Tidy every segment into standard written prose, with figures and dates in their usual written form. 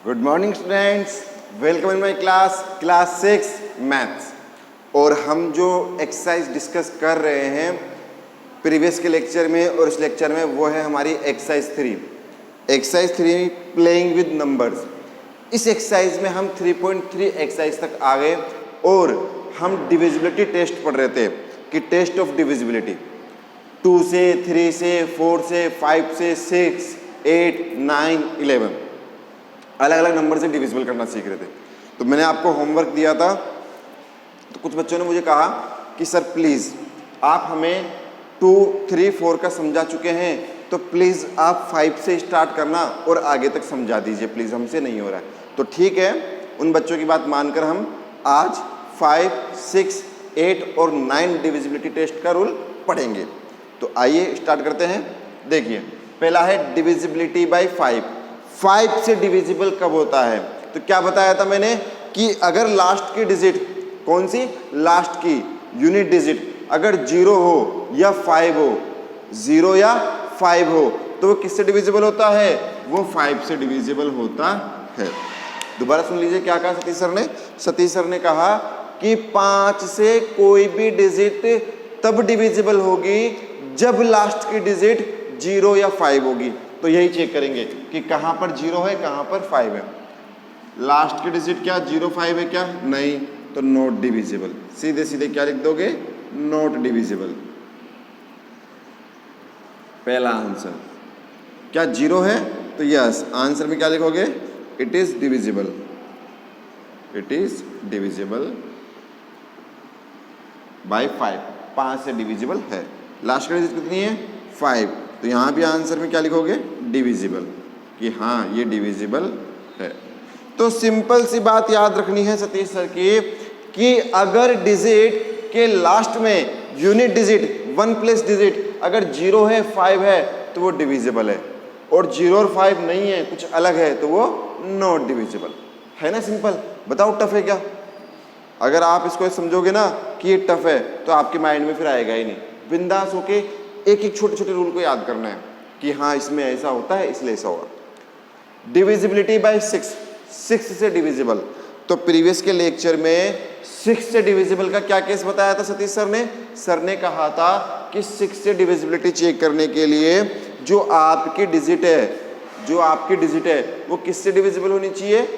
Good morning students, welcome in my class 6 maths. और हम जो एक्सरसाइज डिस्कस कर रहे हैं प्रीवियस के लेक्चर में और इस लेक्चर में, वो है हमारी एक्सरसाइज 3 प्लेइंग विद नंबर्स। इस एक्सरसाइज में हम 3.3 एक्सरसाइज तक आ गए और हम डिविजिबिलिटी टेस्ट पढ़ रहे थे कि टेस्ट ऑफ डिविजिबिलिटी 2 से 3 से 4 से 5 से 6 8 9 11 अलग अलग नंबर से डिविजिबल करना सीख रहे थे। तो मैंने आपको होमवर्क दिया था, तो कुछ बच्चों ने मुझे कहा कि सर प्लीज़ आप हमें 2 3 4 का समझा चुके हैं, तो प्लीज़ आप 5 से स्टार्ट करना और आगे तक समझा दीजिए प्लीज़, हमसे नहीं हो रहा है। तो ठीक है, उन बच्चों की बात मानकर हम आज 5 6 8 और 9 डिविजिबिलिटी टेस्ट का रूल पढ़ेंगे। तो आइए स्टार्ट करते हैं। देखिए, पहला है डिविजिबिलिटी बाय 5 से डिविजिबल कब होता है? तो क्या बताया था मैंने कि अगर लास्ट की डिजिट, कौन सी लास्ट की यूनिट डिजिट, अगर 0 हो या 5 हो, 0 या 5 हो, तो वो किससे डिविजिबल होता है? वो 5 से डिविजिबल होता है। दोबारा सुन लीजिए क्या कहा सतीश सर ने। सतीश सर ने कहा कि 5 से कोई भी डिजिट तब डिविजिबल होगी जब लास्ट की डिजिट 0 या 5 होगी। तो यही चेक करेंगे कि कहाँ पर 0 है, कहाँ पर 5 है। लास्ट की डिजिट क्या 0 5 है क्या? नहीं, तो नॉट डिविजिबल। सीधे सीधे क्या लिख दोगे? Not divisible. पहला आंसर क्या 0 है? तो यस, आंसर में क्या लिखोगे? It is divisible. It is divisible by 5 से डिविजिबल है। लास्ट की डिजिट कितनी है? 5। तो यहाँ भी आंसर में क्या लिखोगे? डिविजिबल, कि हाँ ये डिविजिबल है। तो सिंपल सी बात याद रखनी है सतीश सर की कि अगर डिजिट के लास्ट में यूनिट डिजिट 1 प्लस डिजिट अगर 0 है 5 है तो वो डिविजिबल है, और 0 और 5 नहीं है, कुछ अलग है, तो वो नॉट डिविजिबल है। ना सिंपल। बताओ टफ है क्या? अगर आप इसको समझोगे ना कि ये टफ है, तो आपके माइंड में फिर आएगा ही नहीं। बिंदास होके एक एक छोटे छोटे रूल को याद करना है कि हाँ इसमें ऐसा होता है इसलिए ऐसा होगा। डिविजिबिलिटी बाय 6 से डिविजिबल। तो प्रीवियस के लेक्चर में 6 से डिविजिबल का क्या केस बताया था सतीश सर ने? सर ने कहा था कि 6 से डिविजिबिलिटी चेक करने के लिए जो आपकी डिजिट है वो किससे डिविजिबल होनी चाहिए?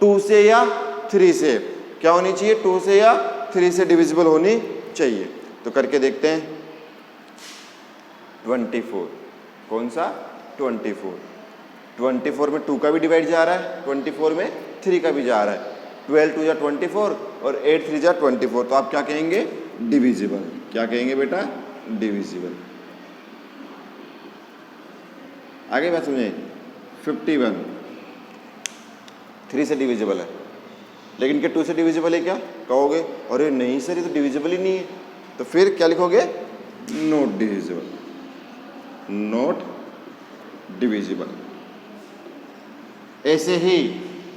2 से या 3 से। क्या होनी चाहिए? 2 से या 3 से डिविजिबल होनी चाहिए। तो करके देखते हैं। 24, कौन सा? 24 में 2 का भी डिवाइड जा रहा है, 24 में 3 का भी जा रहा है। 12 2 जा 24 और 8 3 जा 24। तो आप क्या कहेंगे? डिविजिबल। क्या कहेंगे बेटा? डिविजिबल। आगे बात समझे। 51 3 से डिविजिबल है, लेकिन क्या 2 से डिविजिबल है क्या? कहोगे अरे नहीं सर, ये तो डिविजिबल ही नहीं है। तो फिर क्या लिखोगे? Not divisible. Not divisible. ऐसे ही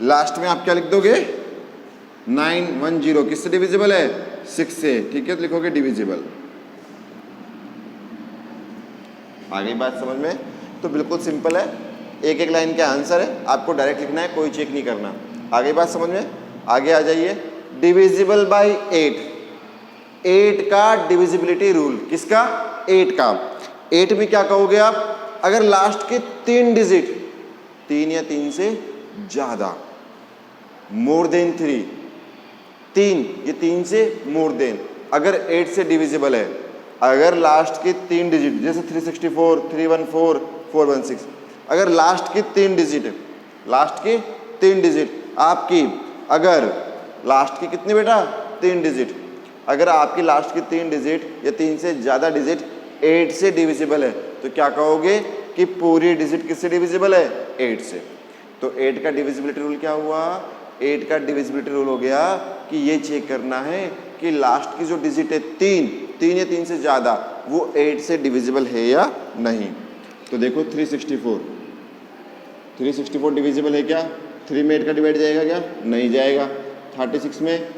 लास्ट में आप क्या लिख दोगे? 910 किससे डिविजिबल है? 6 से। ठीक है, तो लिखोगे डिविजिबल। आगे बात समझ में? तो बिल्कुल सिंपल है, एक एक लाइन का आंसर है, आपको डायरेक्ट लिखना है, कोई चेक नहीं करना। आगे बात समझ में? आगे आ जाइए। डिविजिबल बाय 8 का डिविजिबिलिटी रूल। किसका? 8 का। 8 में क्या कहोगे आप? अगर लास्ट के 3 डिजिट 3 या 3 से ज्यादा, मोर देन 3, 3 ये 3 से मोर देन, अगर 8 से डिविजिबल है, अगर लास्ट के 3 डिजिट जैसे 364 314 416, अगर लास्ट के 3 डिजिट आपकी, अगर लास्ट की कितने बेटा? 3 डिजिट, अगर आपकी लास्ट की 3 डिजिट या 3 से ज़्यादा डिजिट 8 से डिविजिबल है, तो क्या कहोगे कि पूरी डिजिट किससे डिविजिबल है? 8 से। तो 8 का डिविजिबिलिटी रूल क्या हुआ? 8 का डिविजिबिलिटी रूल हो गया कि ये चेक करना है कि लास्ट की जो डिजिट है 3 या 3 से ज़्यादा, वो 8 से डिविजिबल है या नहीं। तो देखो 364 डिविजिबल है क्या? 3 में 8 का डिवाइड जाएगा क्या? नहीं जाएगा। 36 में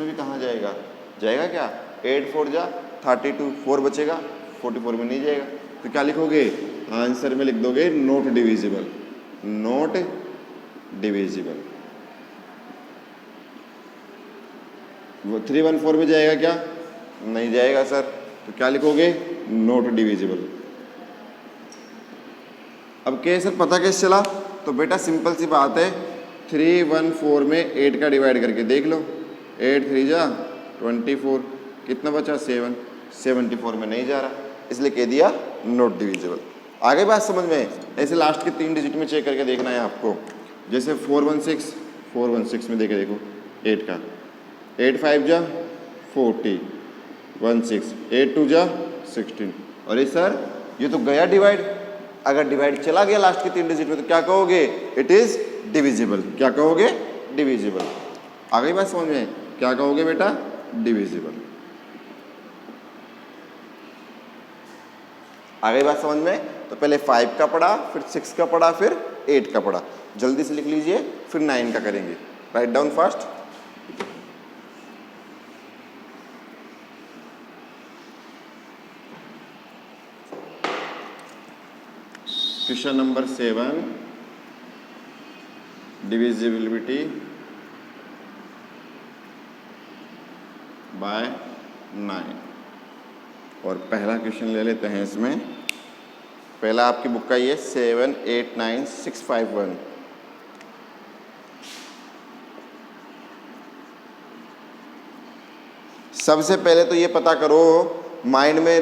भी कहाँ जाएगा? जाएगा क्या? 8 4 जा 32, 4 बचेगा, 44 में नहीं जाएगा। तो क्या लिखोगे? आंसर में लिख दोगे नॉट डिविजिबल। Not divisible. वो 314 में जाएगा क्या? नहीं जाएगा सर, तो क्या लिखोगे? Not divisible. अब क्या सर पता कैसे चला? तो बेटा सिंपल सी बात है, 314 में 8 का डिवाइड करके देख लो। 8 3 जा 24, कितना बचा? 7। 74 में नहीं जा रहा, इसलिए कह दिया नॉट डिविजिबल। आगे बात समझ में? ऐसे लास्ट के 3 डिजिट में चेक करके देखना है आपको। जैसे 416 में देखे देखो 8 का, 8 5 जा 40, 16, 8 2 जा 16। अरे सर ये तो गया डिवाइड। अगर डिवाइड चला गया लास्ट के 3 डिजिट में तो क्या कहोगे? It is divisible. क्या कहोगे? डिविजिबल। आ गई बात समझ में? क्या कहोगे बेटा? डिविजिबल। आ गई बात समझ में? तो पहले 5 का पढ़ा, फिर 6 का पढ़ा, फिर 8 का पढ़ा। जल्दी से लिख लीजिए, फिर 9 का करेंगे। Write down fast. Question number 7, divisibility bye 9। और पहला क्वेश्चन ले लेते हैं इसमें। पहला आपकी बुक का ये 7 8 9 6 5 1। सबसे पहले तो ये पता करो, माइंड में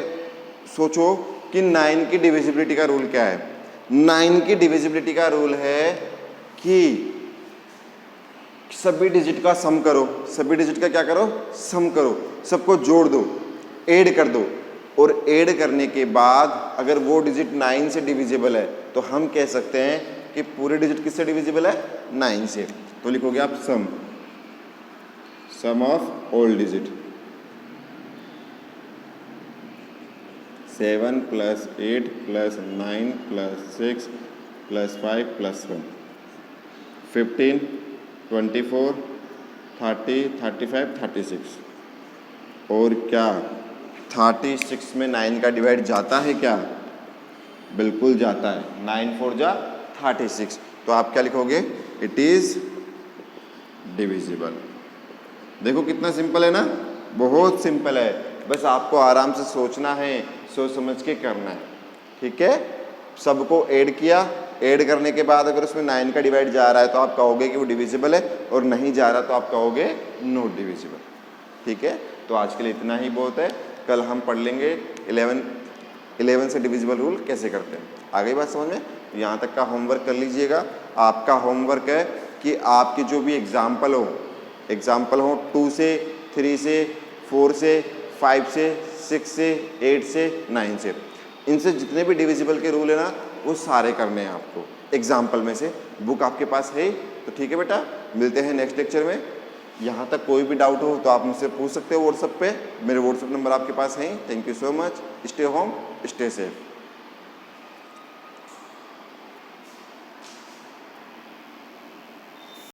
सोचो कि 9 की डिविजिबिलिटी का रूल क्या है। 9 की डिविजिबिलिटी का रूल है कि सभी डिजिट का सम करो। सभी डिजिट का क्या करो? सम करो। सबको जोड़ दो, ऐड कर दो, और ऐड करने के बाद अगर वो डिजिट 9 से डिविजिबल है तो हम कह सकते हैं कि पूरे डिजिट किससे डिविजिबल है? 9 से। तो लिखोगे आप सम ऑफ ऑल डिजिट। 7 + 8 + 9 + 6 + 5 + 1, 15 24 30 35 36। और क्या 36 में 9 का डिवाइड जाता है क्या? बिल्कुल जाता है। 9 4 जा 36। तो आप क्या लिखोगे? It is divisible. देखो कितना सिंपल है ना, बहुत सिंपल है। बस आपको आराम से सोचना है, सोच समझ के करना है। ठीक है, सबको ऐड किया, ऐड करने के बाद अगर उसमें 9 का डिवाइड जा रहा है तो आप कहोगे कि वो डिविजिबल है, और नहीं जा रहा तो आप कहोगे नॉट डिविजिबल। ठीक है, तो आज के लिए इतना ही बहुत है। कल हम पढ़ लेंगे 11 से डिविजिबल रूल कैसे करते हैं। आ गई बात समझ में? यहाँ तक का होमवर्क कर लीजिएगा। आपका होमवर्क है कि आपके जो भी एग्जाम्पल हो 2 से 3 से 4 से 5 से 6 से 8 से 9 से, इनसे जितने भी डिविजिबल के रूल है ना वो सारे करने हैं आपको एग्जाम्पल में से। बुक आपके पास है तो ठीक है बेटा, मिलते हैं नेक्स्ट लेक्चर में। यहाँ तक कोई भी डाउट हो तो आप मुझसे पूछ सकते हो व्हाट्सएप पे। मेरे व्हाट्सएप नंबर आपके पास है। Thank you so much. Stay home, stay safe.